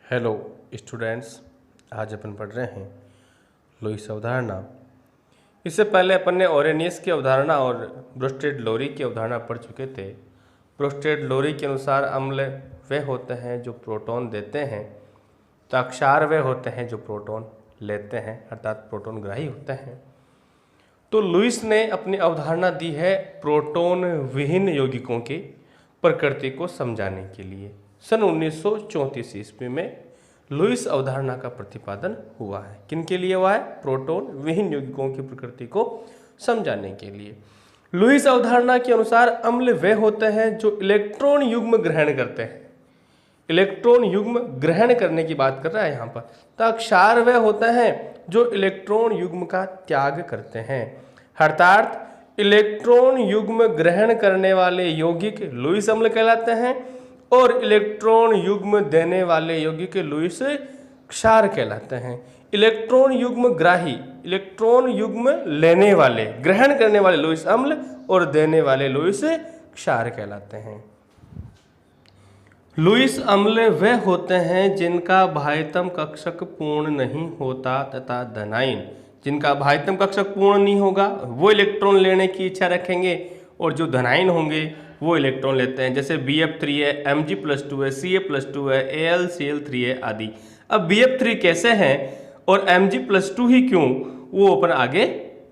Hello students, आज अपन पढ़ रहे हैं लुईस अवधारणा। इससे पहले अपन ने ओरेनियस की अवधारणा और ब्रोस्टेड-लोरी की अवधारणा पढ़ चुके थे। ब्रोस्टेड-लोरी के अनुसार अम्ल वे होते हैं जो प्रोटॉन देते हैं, तो क्षार वे होते हैं जो प्रोटॉन लेते हैं, अर्थात प्रोटॉन ग्राही होते हैं। तो लुईस ने अपनी अवधारणा दी है प्रोटॉन विहीन यौगिकों की प्रकृति को समझाने के लिए। सन 1934 ईस्वी में लुईस अवधारणा का प्रतिपादन हुआ है। किनके लिए हुआ है? प्रोटॉन विहीन यौगिकों की प्रकृति को समझाने के लिए। लुईस अवधारणा के अनुसार अम्ल वे होते हैं जो इलेक्ट्रॉन युग्म ग्रहण करते हैं। इलेक्ट्रॉन युग्म ग्रहण करने की बात कर रहा है यहाँ पर। तो क्षार वे होते हैं जो इलेक्ट्रॉन युग्म का त्याग करते हैं, अर्थात इलेक्ट्रॉन युग्म ग्रहण करने वाले यौगिक लुईस अम्ल कहलाते हैं और इलेक्ट्रॉन युग्म देने वाले यौगिक लुईस क्षार कहलाते हैं। इलेक्ट्रॉन युग्म ग्राही, इलेक्ट्रॉन युग्म लेने वाले, ग्रहण करने वाले लुईस अम्ल और देने वाले लुईस क्षार कहलाते हैं। लुईस अम्ल वे होते हैं जिनका भाइतम कक्षक पूर्ण नहीं होता तथा धनायन जिनका भाइतम कक्षक पूर्ण नहीं होगा वो इलेक्ट्रॉन लेने की इच्छा रखेंगे और जो धनायन होंगे वो इलेक्ट्रॉन लेते हैं। जैसे Bf3 है, Mg+2 है, Ca+2 है, AlCl3 है आदि। अब Bf3 कैसे हैं और Mg+2 ही क्यों, वो अपन आगे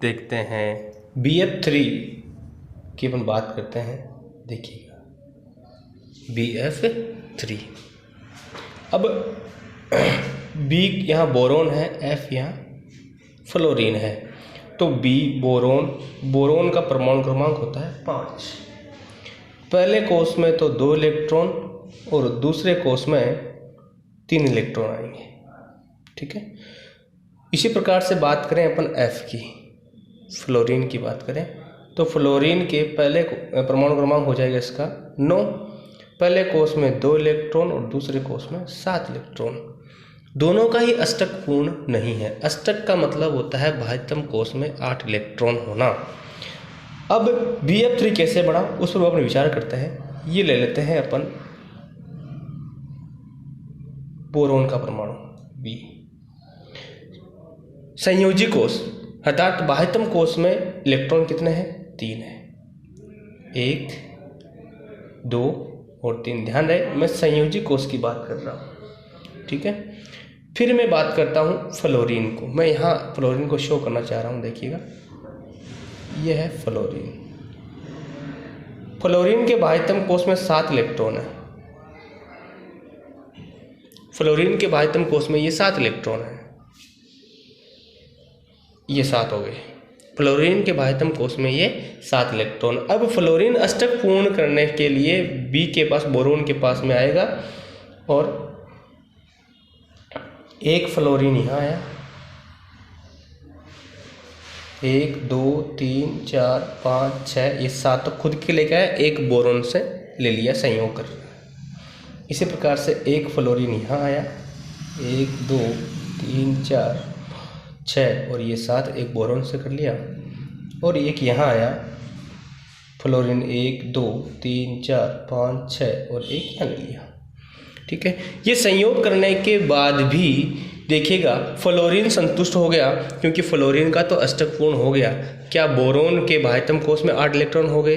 देखते हैं। Bf3 की अपन बात करते हैं, देखिएगा Bf3। अब B यहाँ बोरोन है, F यहाँ फ्लोरीन है। तो B बोरोन का परमाणु क्रमांक होता है 5। पहले कोष में तो 2 इलेक्ट्रॉन और दूसरे कोष में 3 इलेक्ट्रॉन आएंगे, ठीक है। इसी प्रकार से बात करें अपन F की, फ्लोरीन की बात करें तो फ्लोरीन के पहले परमाणु क्रमांक हो जाएगा इसका 9। पहले कोष में 2 इलेक्ट्रॉन और दूसरे कोष में 7 इलेक्ट्रॉन। दोनों का ही अष्टक पूर्ण नहीं है। अष्टक का मतलब होता है भाइतम कोष में 8 इलेक्ट्रॉन होना। अब Bf3 कैसे बढ़ा उस पर अपन विचार करते हैं। ये ले लेते हैं अपन बोरोन का परमाणु B। संयोजी कोष अर्थात बाह्यतम कोष में इलेक्ट्रॉन कितने हैं? 3 है। 1, 2 और 3। ध्यान रहे मैं संयोजी कोष की बात कर रहा हूँ, ठीक है। फिर मैं बात करता हूँ फ्लोरीन को। मैं यहाँ फ्लोरीन को शो करना चाह रहा हूँ, देखिएगा यह है फ्लोरीन। फ्लोरीन के बाह्यतम कोष में 7 इलेक्ट्रॉन है। फ्लोरीन के बाह्यतम कोष में ये 7 इलेक्ट्रॉन है, ये 7 हो गए। फ्लोरीन के बाह्यतम कोष में ये 7 इलेक्ट्रॉन। अब फ्लोरीन अष्टक पूर्ण करने के लिए B के पास, बोरोन के पास में आएगा और एक फ्लोरीन यहाँ आया। 1, 2, 3, 4, 5, 6 ये 7 तो खुद के लेके आया, एक बोरोन से ले लिया, संयोग कर। इसी प्रकार से एक फ्लोरीन यहाँ आया, 1, 2, 3, 4, 6 और ये 7 एक बोरोन से कर लिया। और एक यहाँ आया फ्लोरीन 1, 2, 3, 4, 5, 6 और एक यहाँ ले लिया, ठीक है। ये संयोग करने के बाद भी देखिएगा फ्लोरीन संतुष्ट हो गया क्योंकि फ्लोरीन का तो अष्टक पूर्ण हो गया। क्या बोरोन के बाह्यतम कोष में 8 इलेक्ट्रॉन हो गए?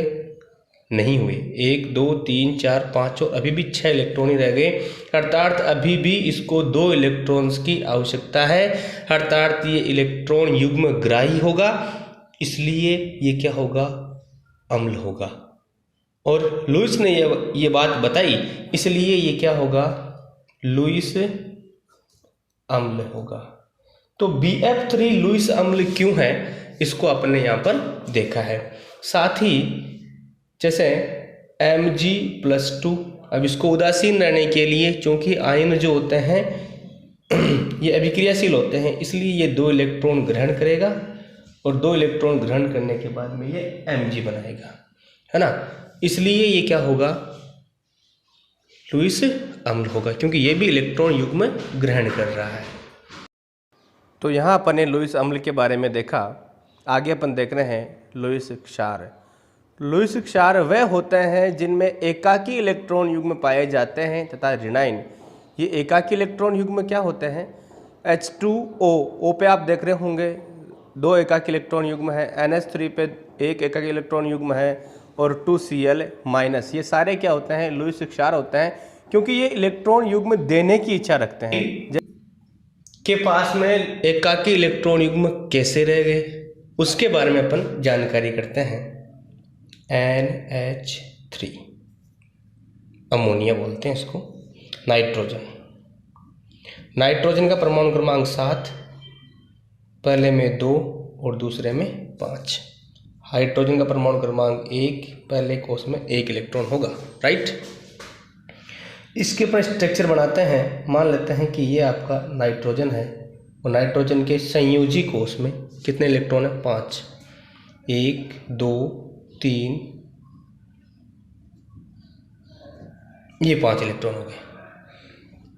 नहीं हुए। 1, 2, 3, 4, 5 और अभी भी 6 इलेक्ट्रॉन ही रह गए। अर्थात अभी भी इसको 2 इलेक्ट्रॉन्स की आवश्यकता है। अर्थात ये इलेक्ट्रॉन युग्म ग्राही होगा, इसलिए ये क्या होगा? अम्ल होगा। और लुईस ने ये बात बताई, इसलिए ये क्या होगा? लुईस अम्ल होगा। तो Bf3 लुईस अम्ल क्यों है, इसको अपने यहाँ पर देखा है। साथ ही जैसे Mg+2, अब इसको उदासीन रहने के लिए, चूँकि आयन जो होते हैं ये अभिक्रियाशील होते हैं, इसलिए ये 2 इलेक्ट्रॉन ग्रहण करेगा और 2 इलेक्ट्रॉन ग्रहण करने के बाद में ये Mg बनाएगा, है ना। इसलिए ये क्या होगा? लुईस अम्ल होगा, क्योंकि ये भी इलेक्ट्रॉन युग्म ग्रहण कर रहा है। तो यहाँ अपन ने लुईस अम्ल के बारे में देखा। आगे अपन देख रहे हैं लुईस क्षार। लुईस क्षार वे होते हैं जिनमें एकाकी इलेक्ट्रॉन युग्म पाए जाते हैं तथा ऋणायन ये एकाकी इलेक्ट्रॉन युग्म क्या होते हैं? H2O, O पे आप देख रहे होंगे 2 एकाकी इलेक्ट्रॉन युग्म है, NH3 पे 1 एकाकी इलेक्ट्रॉन युग्म है और 2Cl-। ये सारे क्या होते हैं? लुईस क्षार होते हैं, क्योंकि ये इलेक्ट्रॉन युग्म देने की इच्छा रखते हैं। के पास में एकाकी इलेक्ट्रॉन युग्म कैसे रह गए, उसके बारे में अपन जानकारी करते हैं। NH3 अमोनिया बोलते हैं इसको। नाइट्रोजन का परमाणु क्रमांक 7, पहले में 2 और दूसरे में 5। हाइड्रोजन का परमाणु क्रमांक 1, पहले कोष में 1 इलेक्ट्रॉन होगा, राइट। इसके ऊपर स्ट्रक्चर बनाते हैं। मान लेते हैं कि ये आपका नाइट्रोजन है और नाइट्रोजन के संयोजी कोष में कितने इलेक्ट्रॉन है? 5। 1 2 3, ये 5 इलेक्ट्रॉन हो गए,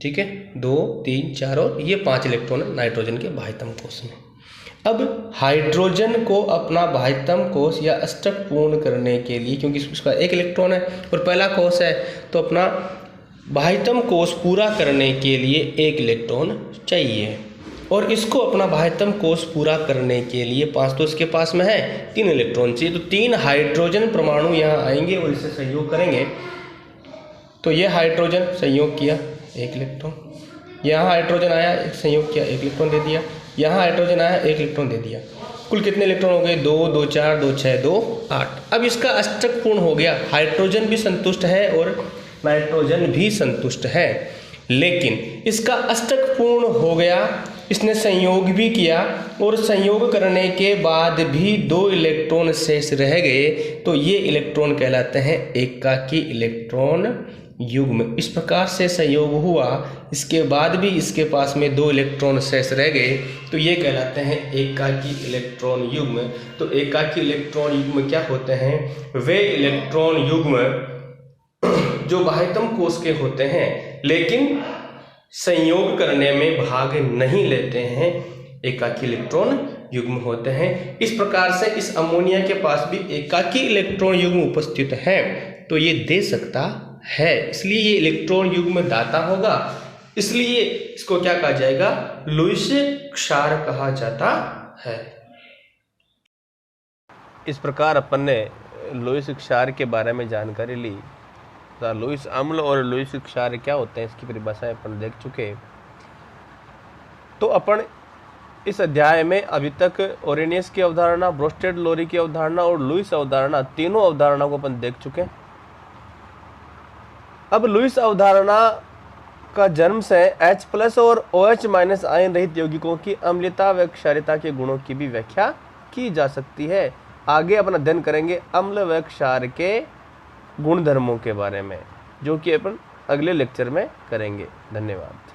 ठीक है। 2 3 4 और ये 5 इलेक्ट्रॉन है नाइट्रोजन के बाह्यतम कोष में। अब हाइड्रोजन को अपना बाह्यतम कोष या अष्टक पूर्ण करने के लिए, क्योंकि उसका 1 इलेक्ट्रॉन है और पहला कोष है, तो अपना बाह्यतम कोष पूरा करने के लिए 1 इलेक्ट्रॉन चाहिए। और इसको अपना बाह्यतम कोष पूरा करने के लिए 5 तो इसके पास में है, 3 इलेक्ट्रॉन चाहिए। तो 3 हाइड्रोजन परमाणु यहाँ आएंगे और इससे संयोग करेंगे। तो ये हाइड्रोजन संयोग किया, 1 इलेक्ट्रॉन। यहाँ हाइड्रोजन आया, एक संयोग किया, 1 इलेक्ट्रॉन दे दिया। यहाँ हाइड्रोजन आया, 1 इलेक्ट्रॉन दे दिया। कुल कितने इलेक्ट्रॉन हो गए? 2 2 4 2 6 2 8। अब इसका अष्टक पूर्ण हो गया, हाइड्रोजन भी संतुष्ट है और नाइट्रोजन भी संतुष्ट है। लेकिन इसका अष्टक पूर्ण हो गया, इसने संयोग भी किया और संयोग करने के बाद भी 2 इलेक्ट्रॉन शेष रह गए, तो ये इलेक्ट्रॉन कहलाते हैं एकाकी इलेक्ट्रॉन युग्म। इस प्रकार से संयोग हुआ, इसके बाद भी इसके पास में 2 इलेक्ट्रॉन शेष रह गए, तो ये कहलाते हैं एकाकी इलेक्ट्रॉन युग्म। तो एकाकी इलेक्ट्रॉन युग्म क्या होते हैं? वे इलेक्ट्रॉन युग्म जो बाह्यतम कोष के होते हैं लेकिन संयोग करने में भाग नहीं लेते हैं, एकाकी इलेक्ट्रॉन युग्म होते हैं। इस प्रकार से इस अमोनिया के पास भी एकाकी इलेक्ट्रॉन युग्म उपस्थित है, तो ये दे सकता है, इसलिए ये इलेक्ट्रॉन युग्म दाता होगा। इसलिए इसको क्या कहा जाएगा? लुईस क्षार कहा जाता है। इस प्रकार अपन ने लुईस क्षार के बारे में जानकारी ली। लुईस अम्ल और लुईस क्षार क्या होते हैं इसकी परिभाषाएं अपन देख चुके। तो अपन इस अध्याय में अभी तक ओरेनियस की अवधारणा, ब्रोस्टेड लोरी की अवधारणा और लुईस अवधारणा, तीनों अवधारणा को अपन देख चुके। अब लुईस अवधारणा का जन्म से H+ और OH- आयन रहित यौगिकों की अम्लता व क्षारीयता के गुणों की भी व्याख्या की जा सकती है। आगे अपन अध्ययन करेंगे अम्ल व क्षार के गुण धर्मों के बारे में, जो कि अपन अगले लेक्चर में करेंगे। धन्यवाद।